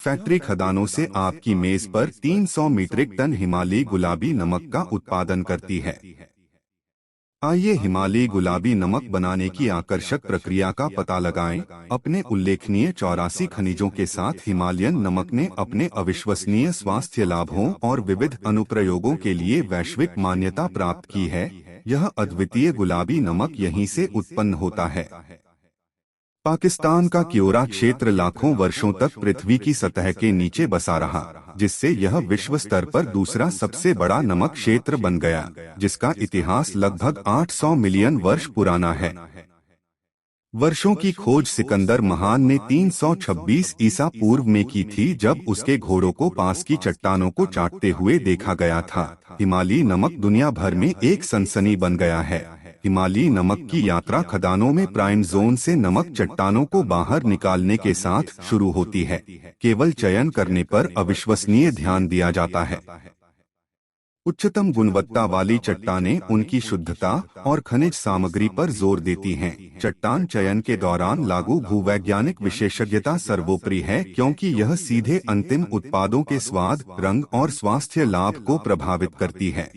Factory खदानों से आपकी मेज पर 300 मीट्रिक टन हिमालयी गुलाबी नमक का उत्पादन करती है। आइए हिमालयी गुलाबी नमक बनाने की आकर्षक प्रक्रिया का पता लगाएं। अपने उल्लेखनीय 84 खनिजों के साथ हिमालयन नमक ने अपने अविश्वसनीय स्वास्थ्य लाभों और विविध अनुप्रयोगों के लिए वैश्विक मान्यता प्राप्त की है। यह अद्वितीय गुलाबी नमक यहीं से उत्पन्न होता है। पाकिस्तान का क्योरा क्षेत्र लाखों वर्षों तक पृथ्वी की सतह के नीचे बसा रहा, जिससे यह विश्व स्तर पर दूसरा सबसे बड़ा नमक क्षेत्र बन गया, जिसका इतिहास लगभग 800 मिलियन वर्ष पुराना है। वर्षों की खोज सिकंदर महान ने 326 ईसा पूर्व में की थी, जब उसके घोड़ों को पास की चट्टानों को चाटते हुए देखा गया था। हिमालयी नमक दुनिया भर में एक सनसनी बन गया है। हिमालयी नमक की यात्रा खदानों में प्राइम जोन से नमक चट्टानों को बाहर निकालने के साथ शुरू होती है। केवल चयन करने पर अविश्वसनीय ध्यान दिया जाता है। उच्चतम गुणवत्ता वाली चट्टानें उनकी शुद्धता और खनिज सामग्री पर जोर देती हैं। चट्टान चयन के दौरान लागू भूवैज्ञानिक विशेषज्ञता सर्वोपरि है, क्योंकि यह सीधे अंतिम उत्पादों के स्वाद, रंग और स्वास्थ्य लाभ को प्रभावित करती है।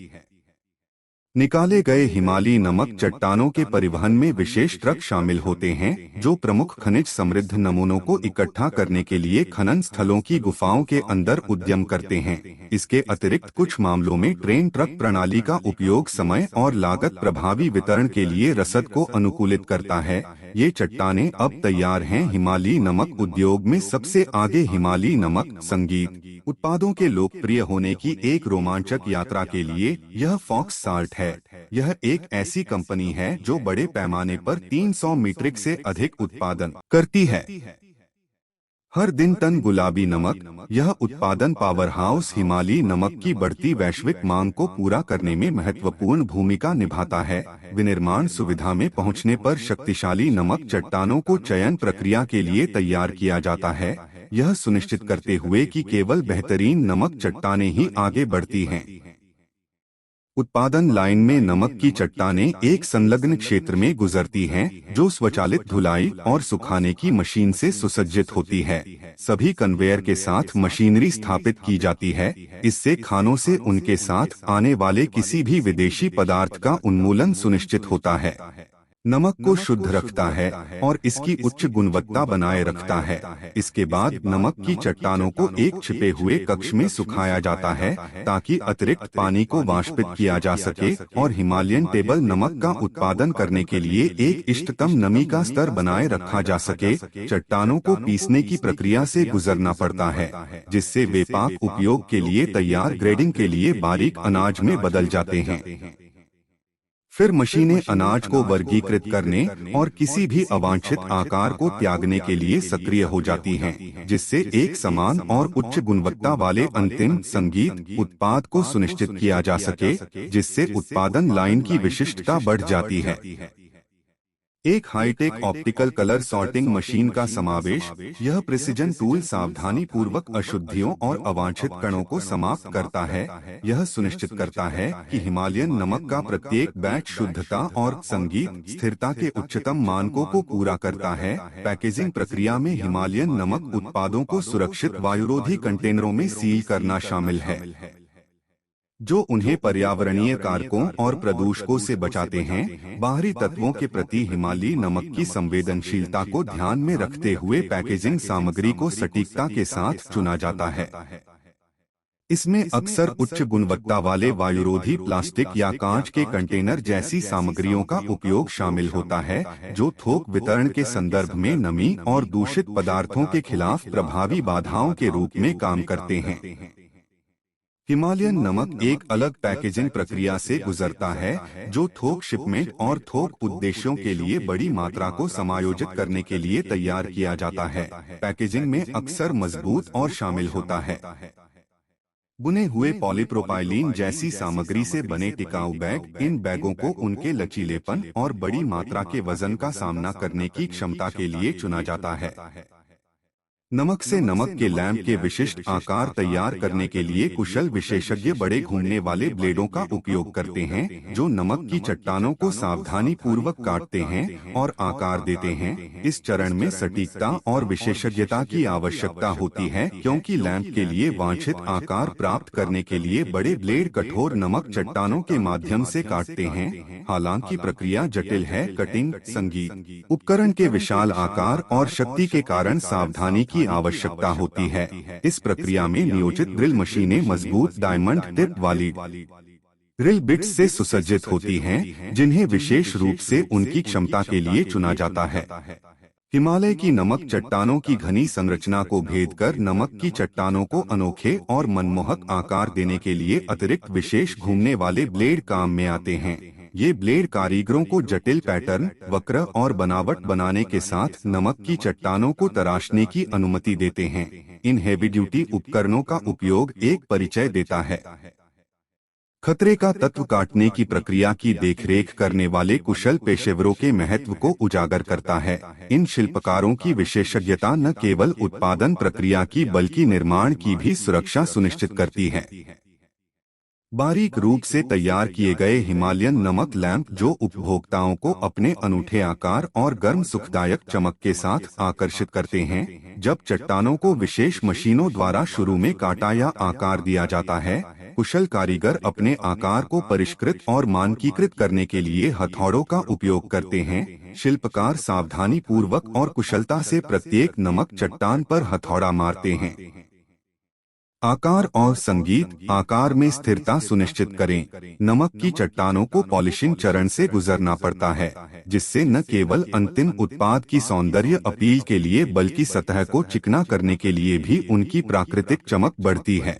निकाले गए हिमालयी नमक चट्टानों के परिवहन में विशेष ट्रक शामिल होते हैं, जो प्रमुख खनिज समृद्ध नमूनों को इकट्ठा करने के लिए खनन स्थलों की गुफाओं के अंदर उद्यम करते हैं। इसके अतिरिक्त कुछ मामलों में ट्रेन ट्रक प्रणाली का उपयोग समय और लागत प्रभावी वितरण के लिए रसद को अनुकूलित करता है। ये चट्टानें अब तैयार हैं हिमालयी नमक उद्योग में सबसे आगे। हिमालयी नमक संगीत उत्पादों के लोकप्रिय होने की एक रोमांचक यात्रा के लिए यह फॉक्स साल्ट है। यह एक ऐसी कंपनी है जो बड़े पैमाने पर 300 मीट्रिक से अधिक उत्पादन करती है। हर दिन टन गुलाबी नमक। यह उत्पादन पावरहाउस हिमालयी नमक की बढ़ती वैश्विक मांग को पूरा करने में महत्वपूर्ण भूमिका निभाता है। विनिर्माण सुविधा में पहुंचने पर शक्तिशाली नमक चट्टानों को चयन प्रक्रिया के लिए तैयार किया जाता है, यह सुनिश्चित करते हुए कि केवल बेहतरीन नमक चट्टानें ही आगे बढ़ती हैं। उत्पादन लाइन में नमक की चट्टानें एक संलग्न क्षेत्र में गुजरती हैं, जो स्वचालित धुलाई और सुखाने की मशीन से सुसज्जित होती है। सभी कन्वेयर के साथ मशीनरी स्थापित की जाती है। इससे खानों से उनके साथ आने वाले किसी भी विदेशी पदार्थ का उन्मूलन सुनिश्चित होता है। नमक को शुद्ध रखता है और इसकी उच्च गुणवत्ता बनाए रखता है। इसके बाद नमक की चट्टानों को एक छिपे हुए कक्ष में सुखाया जाता है, ताकि अतिरिक्त पानी को वाष्पित किया जा सके और हिमालयन टेबल नमक का उत्पादन करने के लिए एक इष्टतम नमी का स्तर बनाए रखा जा सके। चट्टानों को पीसने की प्रक्रिया से गुजरना पड़ता है, जिससे वे पाक उपयोग के लिए तैयार ग्रेडिंग के लिए बारीक अनाज में बदल जाते हैं। फिर मशीनें अनाज को वर्गीकृत करने और किसी भी अवांछित आकार को त्यागने के लिए सक्रिय हो जाती हैं, जिससे एक समान और उच्च गुणवत्ता वाले अंतिम संगीत उत्पाद को सुनिश्चित किया जा सके, जिससे उत्पादन लाइन की विशिष्टता बढ़ जाती है। एक hi tech optical colour sorting machine का समावेश। यह प्रिसिजन टूल सावधानी पूर्वक अशुद्धियों और अवांछित कणों को समाप्त करता है। यह सुनिश्चित करता है कि हिमालयन नमक का प्रत्येक बैच शुद्धता और संगीत स्थिरता के उच्चतम मानकों को पूरा करता है। पैकेजिंग प्रक्रिया में हिमालयन नमक उत्पादों को सुरक्षित वायुरोधी कंटेनरों में सील करना शामिल है, जो उन्हें पर्यावरणीय कारकों और प्रदूषकों से बचाते हैं। बाहरी तत्वों के प्रति हिमालयी नमक की संवेदनशीलता को ध्यान में रखते हुए पैकेजिंग सामग्री को सटीकता के साथ चुना जाता है। इसमें अक्सर उच्च गुणवत्ता वाले वायुरोधी प्लास्टिक या कांच के कंटेनर जैसी सामग्रियों का उपयोग शामिल होता है, जो थोक वितरण के संदर्भ में नमी और दूषित पदार्थों के खिलाफ प्रभावी बाधाओं के रूप में काम करते हैं। हिमालयन नमक एक अलग पैकेजिंग प्रक्रिया से गुजरता है, जो थोक शिपमेंट और थोक उद्देश्यों के लिए बड़ी मात्रा को समायोजित करने के लिए तैयार किया जाता है। पैकेजिंग में अक्सर मजबूत और शामिल होता है। बुने हुए पॉलीप्रोपाइलीन जैसी सामग्री से बने टिकाऊ बैग। इन बैगों को उनके लचीलेपन और बड़ी मात्रा के वजन का सामना करने की क्षमता के लिए चुना जाता है। नमक से नमक के लैंप के विशिष्ट आकार तैयार करने के लिए कुशल विशेषज्ञ बड़े घूमने वाले ब्लेडों का उपयोग करते हैं, जो नमक की चट्टानों को सावधानी पूर्वक काटते हैं और आकार देते हैं। इस चरण में सटीकता और विशेषज्ञता की आवश्यकता होती है, क्योंकि लैंप के लिए वांछित आकार प्राप्त करने के लिए बड़े ब्लेड कठोर नमक चट्टानों के माध्यम से काटते हैं। हालांकि प्रक्रिया जटिल है। कटिंग संगीत उपकरण के विशाल आकार और शक्ति के कारण सावधानी की आवश्यकता होती है। इस प्रक्रिया में नियोजित ड्रिल मशीनें मजबूत डायमंड टिप वाली ड्रिल बिट्स से सुसज्जित होती हैं, जिन्हें विशेष रूप से उनकी क्षमता के लिए चुना जाता है। हिमालय की नमक चट्टानों की घनी संरचना को भेदकर नमक की चट्टानों को अनोखे और मनमोहक आकार देने के लिए अतिरिक्त विशेष घूमने वाले ब्लेड काम में आते हैं। ये ब्लेड कारीगरों को जटिल पैटर्न, वक्र और बनावट बनाने के साथ नमक की चट्टानों को तराशने की अनुमति देते हैं। इन हेवी ड्यूटी उपकरणों का उपयोग एक परिचय देता है। खतरे का तत्व काटने की प्रक्रिया की देखरेख करने वाले कुशल पेशेवरों के महत्व को उजागर करता है। इन शिल्पकारों की विशेषज्ञता न केवल उत्पादन प्रक्रिया की बल्कि निर्माण की भी सुरक्षा सुनिश्चित करती है। बारीक रूप से तैयार किए गए हिमालयन नमक लैंप जो उपभोक्ताओं को अपने अनूठे आकार और गर्म सुखदायक चमक के साथ आकर्षित करते हैं। जब चट्टानों को विशेष मशीनों द्वारा शुरू में काटा या आकार दिया जाता है, कुशल कारीगर अपने आकार को परिष्कृत और मानकीकृत करने के लिए हथौड़ों का उपयोग करते हैं। शिल्पकार सावधानी पूर्वक और कुशलता से प्रत्येक नमक चट्टान पर हथौड़ा मारते हैं। आकार और संगीत आकार में स्थिरता सुनिश्चित करें। नमक की चट्टानों को पॉलिशिंग चरण से गुजरना पड़ता है, जिससे न केवल अंतिम उत्पाद की सौंदर्य अपील के लिए बल्कि सतह को चिकना करने के लिए भी उनकी प्राकृतिक चमक बढ़ती है।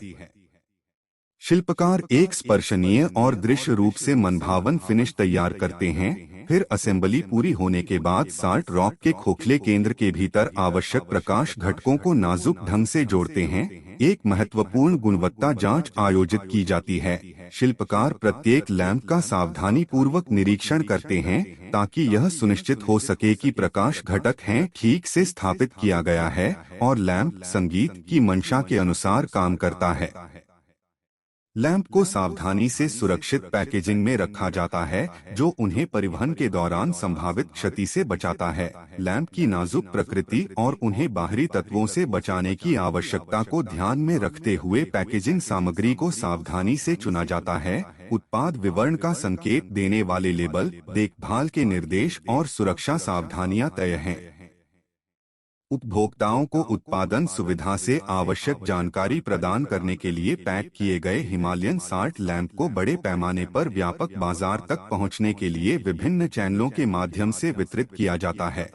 शिल्पकार एक स्पर्शनीय और दृश्य रूप से मनभावन फिनिश तैयार करते हैं। फिर असेंबली पूरी होने के बाद साल्ट रॉक के खोखले केंद्र के भीतर आवश्यक प्रकाश घटकों को नाजुक ढंग से जोड़ते हैं। एक महत्वपूर्ण गुणवत्ता जांच आयोजित की जाती है। शिल्पकार प्रत्येक लैंप का सावधानी पूर्वक निरीक्षण करते हैं, ताकि यह सुनिश्चित हो सके कि प्रकाश घटक हैं ठीक से स्थापित किया गया है और लैंप संगीत की मंशा के अनुसार काम करता है। लैंप को सावधानी से सुरक्षित पैकेजिंग में रखा जाता है, जो उन्हें परिवहन के दौरान संभावित क्षति से बचाता है। लैंप की नाजुक प्रकृति और उन्हें बाहरी तत्वों से बचाने की आवश्यकता को ध्यान में रखते हुए पैकेजिंग सामग्री को सावधानी से चुना जाता है। उत्पाद विवरण का संकेत देने वाले लेबल, देखभाल के निर्देश और सुरक्षा सावधानियां तय हैं। उपभोक्ताओं को उत्पादन सुविधा से आवश्यक जानकारी प्रदान करने के लिए पैक किए गए हिमालयन साल्ट लैंप को बड़े पैमाने पर व्यापक बाजार तक पहुंचने के लिए विभिन्न चैनलों के माध्यम से वितरित किया जाता है।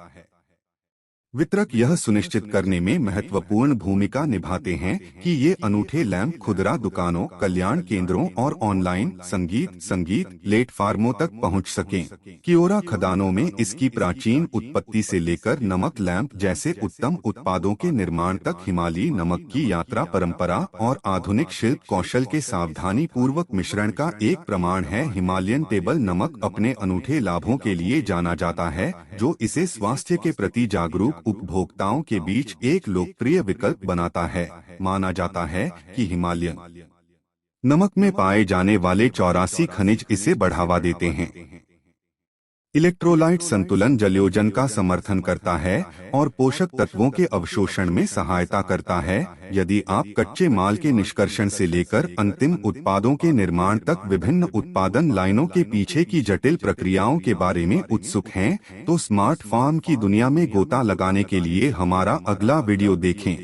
वितरक यह सुनिश्चित करने में महत्वपूर्ण भूमिका निभाते हैं कि ये अनूठे लैंप खुदरा दुकानों, कल्याण केंद्रों और ऑनलाइन संगीत प्लेटफार्मों तक पहुंच सकें। कियोरा खदानों में इसकी प्राचीन उत्पत्ति से लेकर नमक लैंप जैसे उत्तम उत्पादों के निर्माण तक हिमालयी नमक की यात्रा परंपरा और आधुनिक शिल्प कौशल के सावधानी पूर्वक मिश्रण का एक प्रमाण है। हिमालयन टेबल नमक अपने अनूठे लाभों के लिए जाना जाता है, जो इसे स्वास्थ्य के प्रति जागरूक उपभोक्ताओं के बीच एक लोकप्रिय विकल्प बनाता है। माना जाता है कि हिमालयन नमक में पाए जाने वाले 84 खनिज इसे बढ़ावा देते हैं। इलेक्ट्रोलाइट संतुलन जलयोजन का समर्थन करता है और पोषक तत्वों के अवशोषण में सहायता करता है। यदि आप कच्चे माल के निष्कर्षण से लेकर अंतिम उत्पादों के निर्माण तक विभिन्न उत्पादन लाइनों के पीछे की जटिल प्रक्रियाओं के बारे में उत्सुक हैं, तो स्मार्ट फार्म की दुनिया में गोता लगाने के लिए हमारा अगला वीडियो देखें।